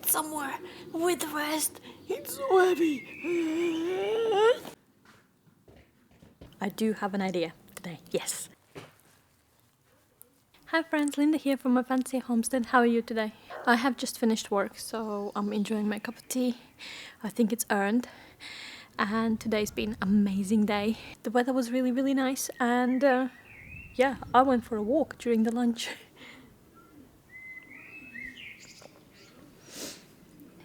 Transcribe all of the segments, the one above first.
it somewhere with the rest. It's so heavy. I do have an idea today, yes. Hi friends, Linda here from my fancy homestead. How are you today? I have just finished work, so I'm enjoying my cup of tea. I think it's earned. And today's been an amazing day. The weather was really, really nice, and yeah, I went for a walk during the lunch.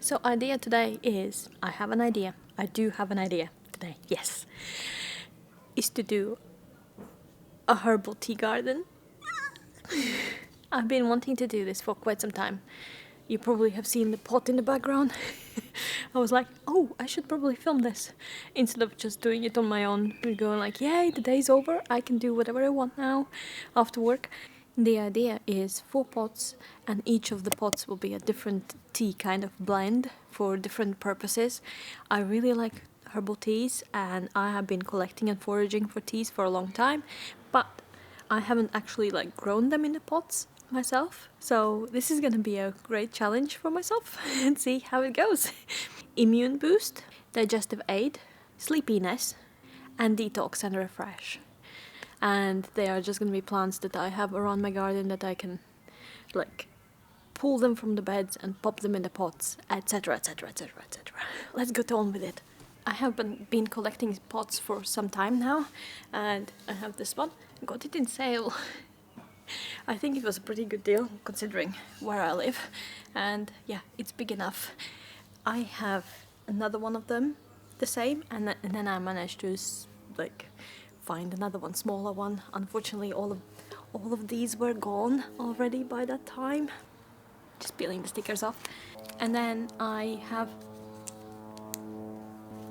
So idea today is, I have an idea. I do have an idea today, yes. Is to do a herbal tea garden. I've been wanting to do this for quite some time. You probably have seen the pot in the background. I was like, oh, I should probably film this instead of just doing it on my own. We're going like, yay, the day's over. I can do whatever I want now after work. The idea is 4 pots, and each of the pots will be a different tea kind of blend for different purposes. I really like herbal teas, and I have been collecting and foraging for teas for a long time, but I haven't actually like grown them in the pots myself. So this is going to be a great challenge for myself and see how it goes. Immune boost, digestive aid, sleepiness, and detox and refresh. And they are just going to be plants that I have around my garden that I can like pull them from the beds and pop them in the pots, etc, etc, etc, etc. Let's get on with it. I have been collecting pots for some time now, and I have this one. Got it in sale. I think it was a pretty good deal considering where I live, and yeah, it's big enough. I have another one of them, the same, and then I managed to like find another one, smaller one. Unfortunately, all of these were gone already by that time. Just peeling the stickers off. And then I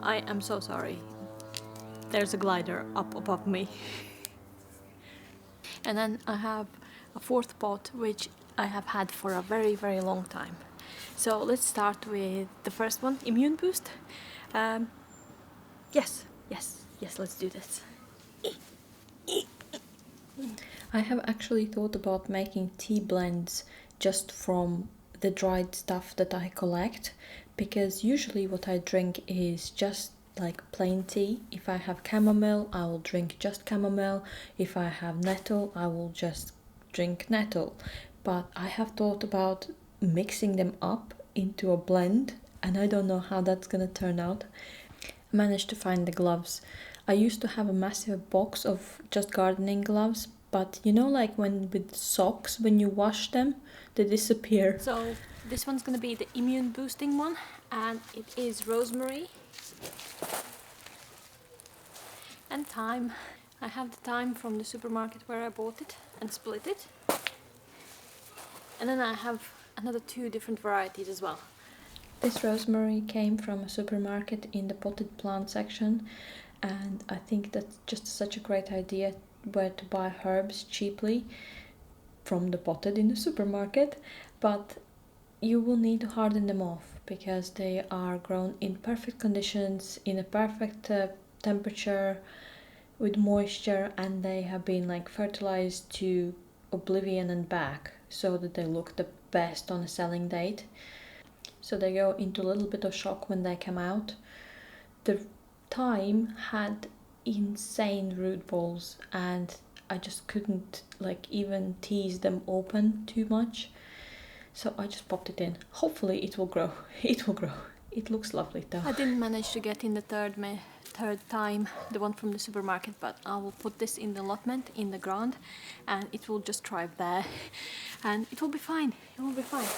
am so sorry. There's a glider up above me. And then I have a 4th pot, which I have had for a very, very long time. So let's start with the first one, immune boost. Yes, let's do this. I have actually thought about making tea blends just from the dried stuff that I collect, because usually what I drink is just like plain tea. If I have chamomile, I will drink just chamomile. If I have nettle, I will just drink nettle. But I have thought about mixing them up into a blend, and I don't know how that's gonna turn out. I managed to find the gloves. I used to have a massive box of just gardening gloves, but you know, like when with socks, when you wash them, they disappear. So this one's gonna be the immune boosting one, and it is rosemary and thyme. I have the thyme from the supermarket where I bought it and split it. And then I have another 2 different varieties as well. This rosemary came from a supermarket in the potted plant section, and I think that's just such a great idea where to buy herbs cheaply from the potted in the supermarket, but you will need to harden them off because they are grown in perfect conditions, in a perfect temperature, with moisture, and they have been like fertilized to oblivion and back so that they look the best on a selling date. So they go into a little bit of shock when they come out. The thyme had insane root balls, and I just couldn't like even tease them open too much. So I just popped it in. Hopefully it will grow. It will grow. It looks lovely though. I didn't manage to get in the third thyme, the one from the supermarket, but I will put this in the allotment in the ground, and it will just thrive there, and it will be fine. It will be fine.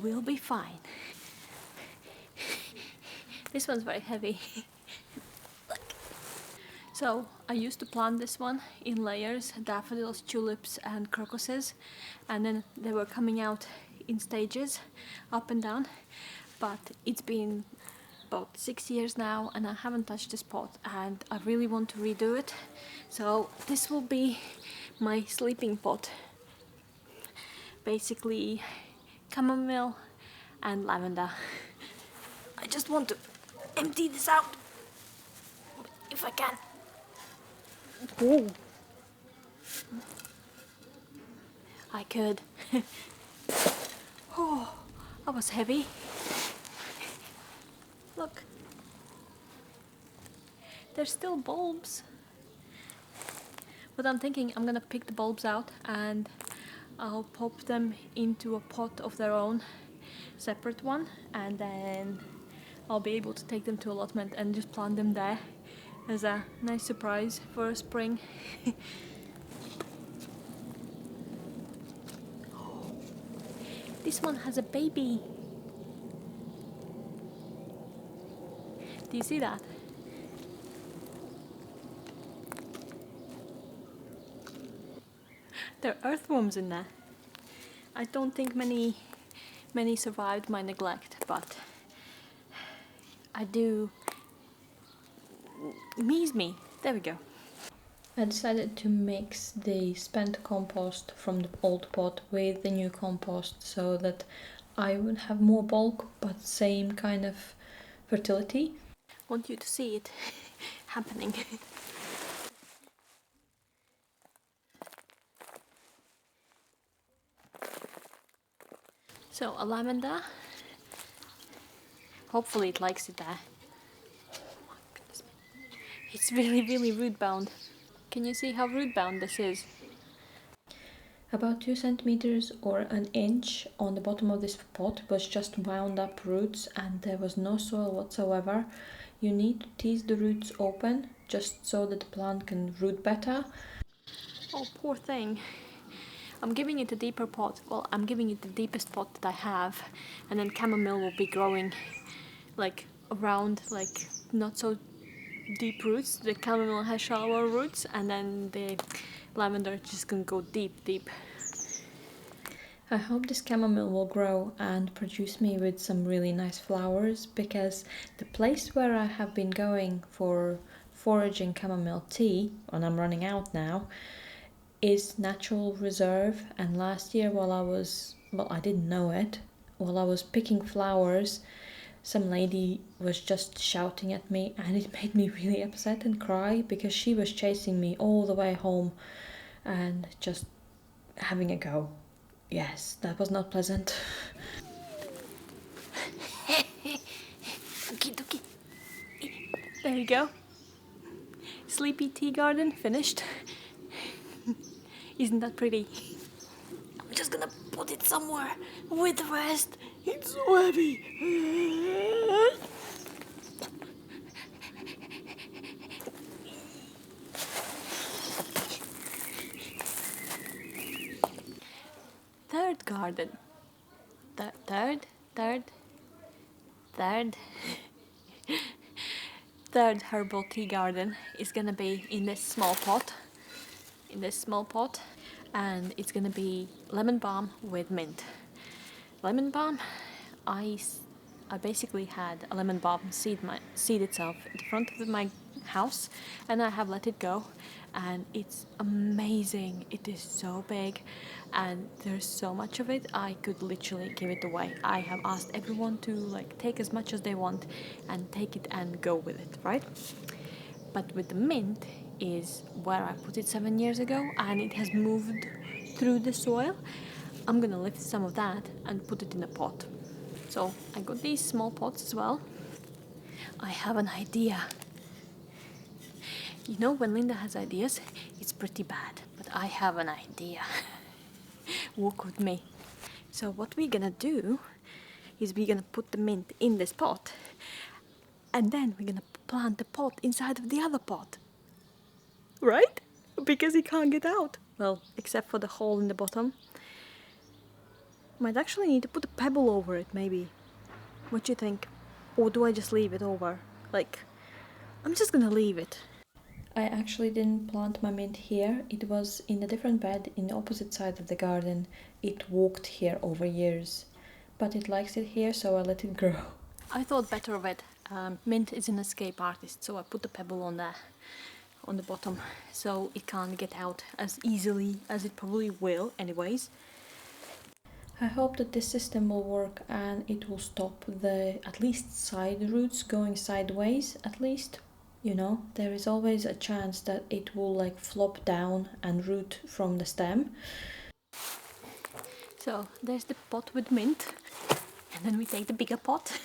We'll be fine. This one's very heavy. Look. So I used to plant this one in layers, daffodils, tulips and crocuses, and then they were coming out in stages, up and down, but it's been about 6 years now and I haven't touched this pot, and I really want to redo it. So this will be my sleeping pot. Basically chamomile and lavender. I just want to empty this out if I can. Ooh. I could. Oh, That was heavy. Look. There's still bulbs. But I'm thinking I'm gonna pick the bulbs out and I'll pop them into a pot of their own, separate one, and then I'll be able to take them to allotment and just plant them there as a nice surprise for spring. This one has a baby. Do you see that? There are earthworms in there. I don't think many survived my neglect, but I do. Me's me. There we go. I decided to mix the spent compost from the old pot with the new compost so that I would have more bulk but same kind of fertility. I want you to see it happening. So a lavender. Hopefully it likes it there. Oh my goodness. It's really root bound. Can you see how root bound this is? About 2 centimeters or an inch on the bottom of this pot was just wound up roots and there was no soil whatsoever. You need to tease the roots open just so that the plant can root better. Oh, poor thing. I'm giving it a deeper pot. Well, I'm giving it the deepest pot that I have, and then chamomile will be growing like around, like not so deep roots. The chamomile has shallower roots, and then the lavender just gonna go deep. I hope this chamomile will grow and produce me with some really nice flowers, because the place where I have been going for foraging chamomile tea, and I'm running out now, is natural reserve. And last year while I was, well, I didn't know it, while I was picking flowers, some lady was just shouting at me and it made me really upset and cry because she was chasing me all the way home and just having a go. Yes, that was not pleasant. Dookie. There you go. Sleepy tea garden finished. Isn't that pretty? I'm just gonna put it somewhere with the rest. It's so heavy. Third garden. Third herbal tea garden is gonna be in this small pot. And it's gonna be lemon balm with mint. Lemon balm, I basically had a lemon balm seed itself at the front of my house, and I have let it go, and it's amazing. It is so big and there's so much of it, I could literally give it away. I have asked everyone to like take as much as they want and take it and go with it, right? But with the mint is where I put it 7 years ago and it has moved through the soil. I'm gonna lift some of that and put it in a pot. So I got these small pots as well. I have an idea. You know, when Linda has ideas, it's pretty bad, but I have an idea. Walk with me. So what we're gonna do is we're gonna put the mint in this pot, and then we're gonna plant the pot inside of the other pot. Right? Because it can't get out. Well, except for the hole in the bottom. Might actually need to put a pebble over it, maybe. What do you think? Or do I just leave it over? Like, I'm just gonna leave it. I actually didn't plant my mint here. It was in a different bed in the opposite side of the garden. It walked here over years. But it likes it here, so I let it grow. I thought better of it. Mint is an escape artist, so I put the pebble on there, on the bottom, so it can't get out as easily as it probably will anyways. I hope that this system will work and it will stop the at least side roots going sideways, at least. You know, there is always a chance that it will like flop down and root from the stem. So there's the pot with mint. And then we take the bigger pot.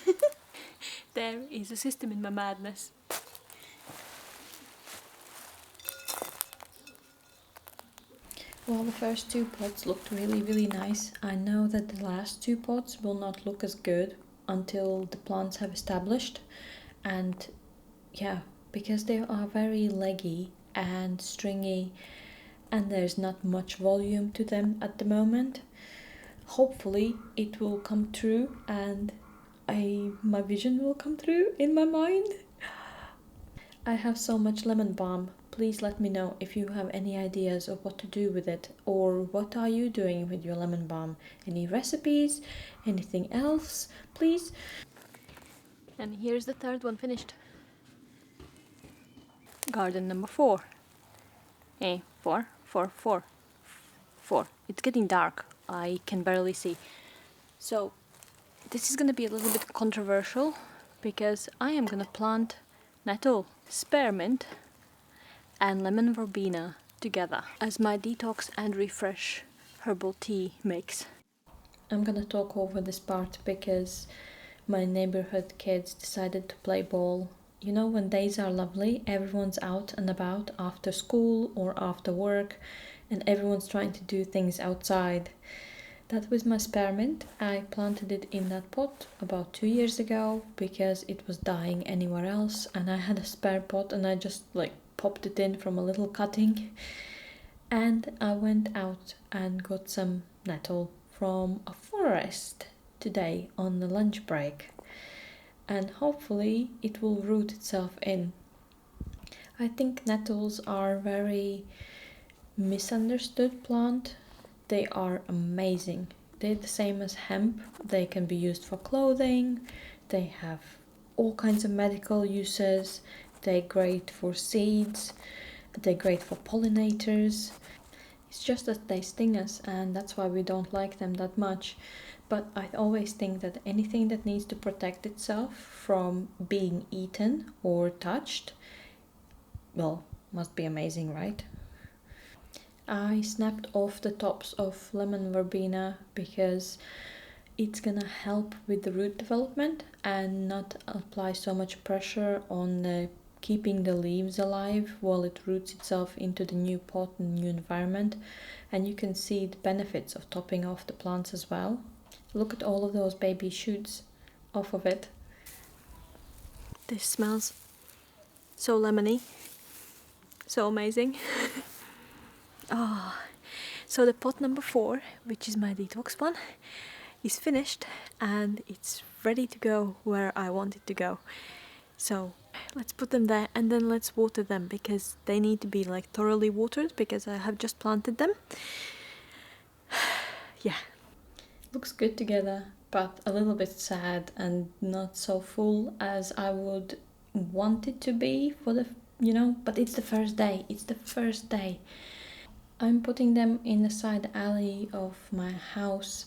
There is a system in my madness. Well, the first two pots looked really nice. I know that the last two pots will not look as good until the plants have established. And yeah, because they are very leggy and stringy and there's not much volume to them at the moment. Hopefully it will come true and my vision will come through in my mind. I have so much lemon balm. Please let me know if you have any ideas of what to do with it, or what are you doing with your lemon balm. Any recipes, anything else, please. And here's the third one finished. Garden number 4. Four. It's getting dark. I can barely see. So this is gonna be a little bit controversial because I am gonna plant nettle, spearmint and lemon verbena together as my detox and refresh herbal tea mix. I'm gonna talk over this part because my neighborhood kids decided to play ball. You know, when days are lovely, everyone's out and about after school or after work, and everyone's trying to do things outside. That was my spearmint. I planted it in that pot about 2 years ago because it was dying anywhere else, and I had a spare pot and I just popped it in from a little cutting. And I went out and got some nettle from a forest today on the lunch break, and hopefully it will root itself in. I think nettles are very misunderstood plant. They are amazing. They're the same as hemp. They can be used for clothing. They have all kinds of medical uses. They're great for seeds. They're great for pollinators. It's just that they sting us, and that's why we don't like them that much. But I always think that anything that needs to protect itself from being eaten or touched, well, must be amazing, right? I snapped off the tops of lemon verbena because it's gonna help with the root development and not apply so much pressure on keeping the leaves alive while it roots itself into the new pot and new environment. And you can see the benefits of topping off the plants as well. Look at all of those baby shoots off of it. This smells so lemony, so amazing. So the pot number 4, which is my detox one, is finished and it's ready to go where I want it to go. So let's put them there and then let's water them because they need to be thoroughly watered because I have just planted them. Yeah. Looks good together, but a little bit sad and not so full as I would want it to be for the, but it's the first day. I'm putting them in the side alley of my house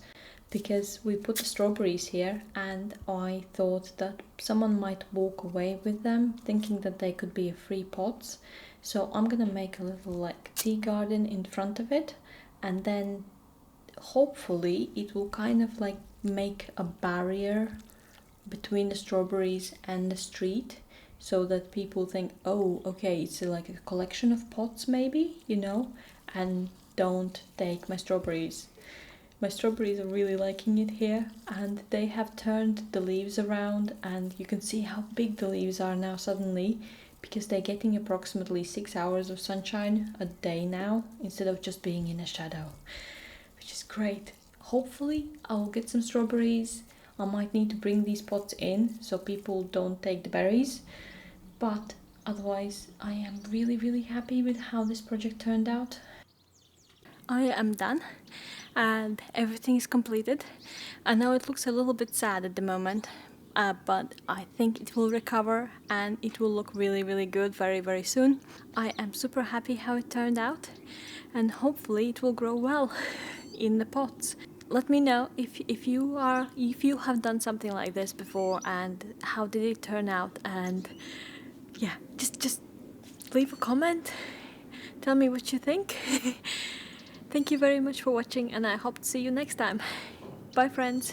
because we put the strawberries here, and I thought that someone might walk away with them thinking that they could be free pots. So I'm gonna make a little tea garden in front of it, and then hopefully it will kind of make a barrier between the strawberries and the street, so that people think, oh, okay, it's a collection of pots maybe, and don't take my strawberries. My strawberries are really liking it here, and they have turned the leaves around, and you can see how big the leaves are now suddenly because they're getting approximately 6 hours of sunshine a day now instead of just being in a shadow, which is great. Hopefully I'll get some strawberries. I might need to bring these pots in so people don't take the berries, but otherwise I am really happy with how this project turned out. I am done and everything is completed. I know it looks a little bit sad at the moment, but I think it will recover and it will look really good very soon. I am super happy how it turned out, and hopefully it will grow well in the pots. Let me know if you have done something like this before and how did it turn out, and yeah, just leave a comment, tell me what you think. Thank you very much for watching, and I hope to see you next time. Bye friends,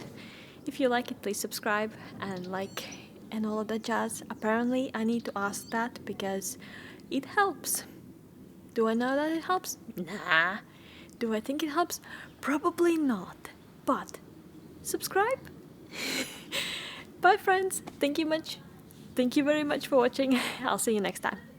If you like it, please subscribe and like and all of that jazz. Apparently, I need to ask that because it helps. Do I know that it helps? Nah. Do I think it helps? Probably not. But subscribe. Bye, friends. Thank you very much for watching. I'll see you next time.